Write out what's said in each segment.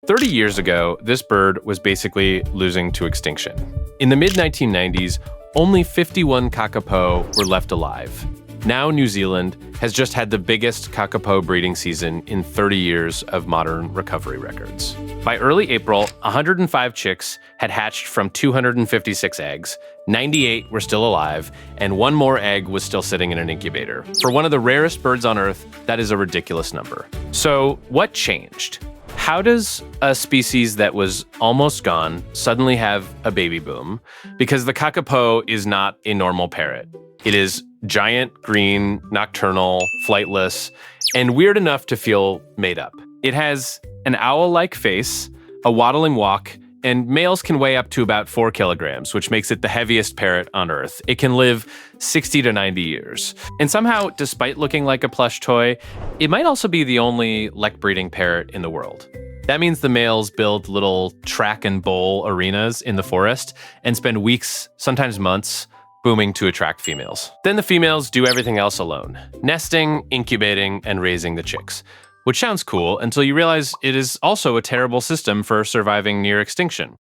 30 years ago, this bird was basically losing to extinction. In the mid-1990s, only 51 kākāpō were left alive. Now New Zealand has just had the biggest kākāpō breeding season in 30 years of modern recovery records. By early April, 105 chicks had hatched from 256 eggs, 98 were still alive, and one more egg was still sitting in an incubator. For one of the rarest birds on Earth, that is a ridiculous number. So what changed? How does a species that was almost gone suddenly have a baby boom? Because the kākāpō is not a normal parrot. It is giant, green, nocturnal, flightless, and weird enough to feel made up. It has an owl-like face, a waddling walk, and males can weigh up to about 4 kilograms, which makes it the heaviest parrot on Earth. It can live 60 to 90 years. And somehow, despite looking like a plush toy, it might also be the only lek-breeding parrot in the world. That means the males build little track and bowl arenas in the forest and spend weeks, sometimes months, booming to attract females. Then the females do everything else alone, nesting, incubating, and raising the chicks. Which sounds cool until you realize it is also a terrible system for surviving near extinction.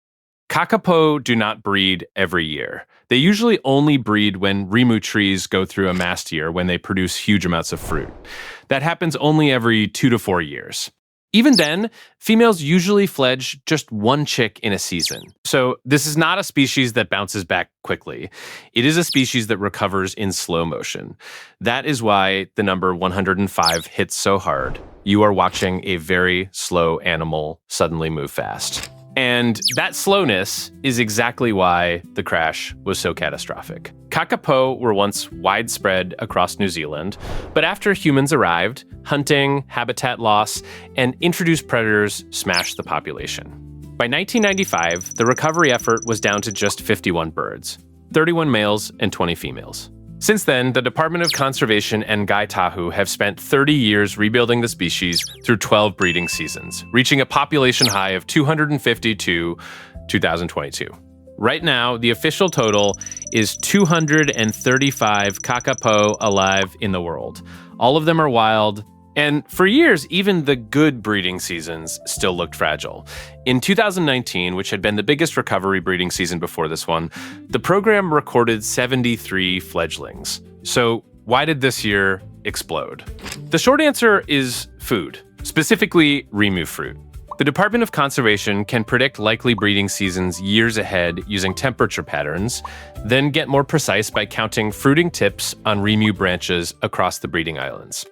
Kākāpō do not breed every year. They usually only breed when rimu trees go through a mast year when they produce huge amounts of fruit. That happens only every 2 to 4 years. Even then, females usually fledge just one chick in a season. So this is not a species that bounces back quickly. It is a species that recovers in slow motion. That is why the number 105 hits so hard. You are watching a very slow animal suddenly move fast. And that slowness is exactly why the crash was so catastrophic. Kākāpō were once widespread across New Zealand, but after humans arrived, hunting, habitat loss, and introduced predators smashed the population. By 1995, the recovery effort was down to just 51 birds, 31 males and 20 females. Since then, the Department of Conservation and Ngai Tahu have spent 30 years rebuilding the species through 12 breeding seasons, reaching a population high of 252 2022. Right now, the official total is 235 kākāpō alive in the world. All of them are wild, and for years, even the good breeding seasons still looked fragile. In 2019, which had been the biggest recovery breeding season before this one, the program recorded 73 fledglings. So why did this year explode? The short answer is food, specifically rimu fruit. The Department of Conservation can predict likely breeding seasons years ahead using temperature patterns, then get more precise by counting fruiting tips on rimu branches across the breeding islands.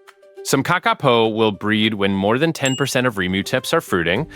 Some kākāpō will breed when more than 10% of rimu tips are fruiting.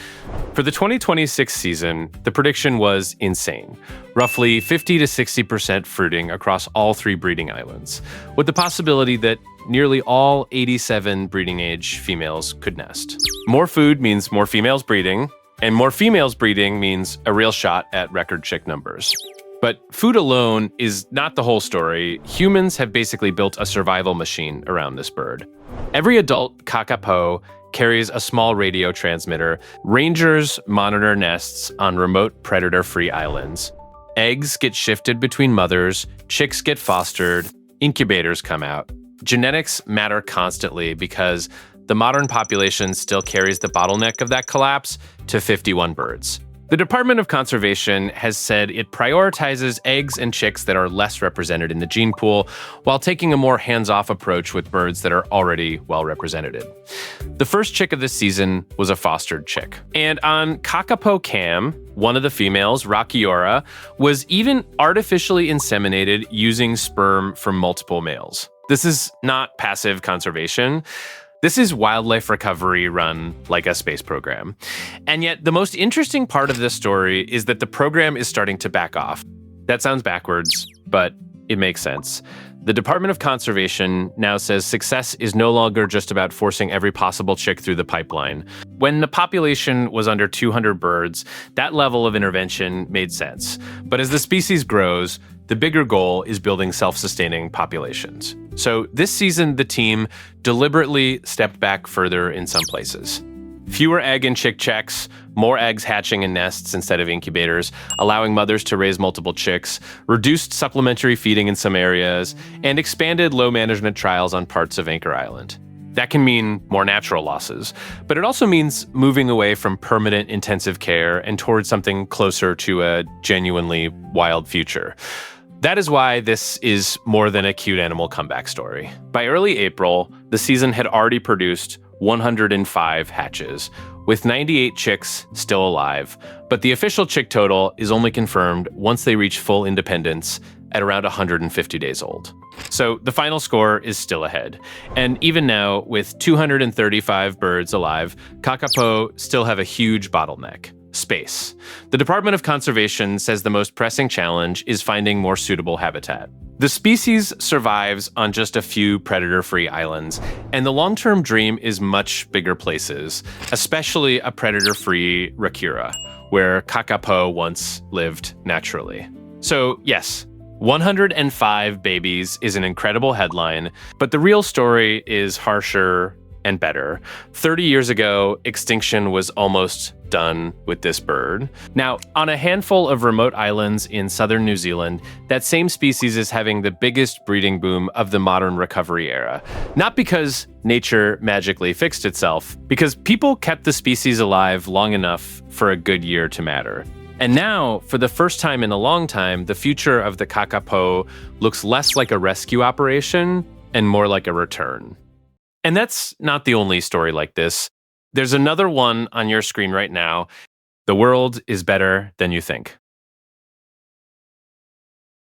For the 2026 season, the prediction was insane. Roughly 50 to 60% fruiting across all 3 breeding islands, with the possibility that nearly all 87 breeding age females could nest. More food means more females breeding, and more females breeding means a real shot at record chick numbers. But food alone is not the whole story. Humans have basically built a survival machine around this bird. Every adult kākāpō carries a small radio transmitter. Rangers monitor nests on remote predator-free islands. Eggs get shifted between mothers, chicks get fostered, incubators come out. Genetics matter constantly because the modern population still carries the bottleneck of that collapse to 51 birds. The Department of Conservation has said it prioritizes eggs and chicks that are less represented in the gene pool, while taking a more hands-off approach with birds that are already well represented. The first chick of this season was a fostered chick. And on kākāpō Cam, one of the females, Rakiora, was even artificially inseminated using sperm from multiple males. This is not passive conservation. This is wildlife recovery run like a space program. And yet, the most interesting part of this story is that the program is starting to back off. That sounds backwards, but it makes sense. The Department of Conservation now says success is no longer just about forcing every possible chick through the pipeline. When the population was under 200 birds, that level of intervention made sense. But as the species grows, the bigger goal is building self-sustaining populations. So this season, the team deliberately stepped back further in some places. Fewer egg and chick checks, more eggs hatching in nests instead of incubators, allowing mothers to raise multiple chicks, reduced supplementary feeding in some areas, and expanded low management trials on parts of Anchor Island. That can mean more natural losses, but it also means moving away from permanent intensive care and towards something closer to a genuinely wild future. That is why this is more than a cute animal comeback story. By early April, the season had already produced 105 hatches, with 98 chicks still alive, but the official chick total is only confirmed once they reach full independence at around 150 days old. So the final score is still ahead. And even now, with 235 birds alive, kākāpō still have a huge bottleneck: space. The Department of Conservation says the most pressing challenge is finding more suitable habitat. The species survives on just a few predator-free islands, and the long-term dream is much bigger places, especially a predator-free Rakura, where kākāpō once lived naturally. So yes, 105 babies is an incredible headline, but the real story is harsher and better. 30 years ago, extinction was almost done with this bird. Now, on a handful of remote islands in southern New Zealand, that same species is having the biggest breeding boom of the modern recovery era. Not because nature magically fixed itself, because people kept the species alive long enough for a good year to matter. And now, for the first time in a long time, the future of the kākāpō looks less like a rescue operation and more like a return. And that's not the only story like this. There's another one on your screen right now. The world is better than you think.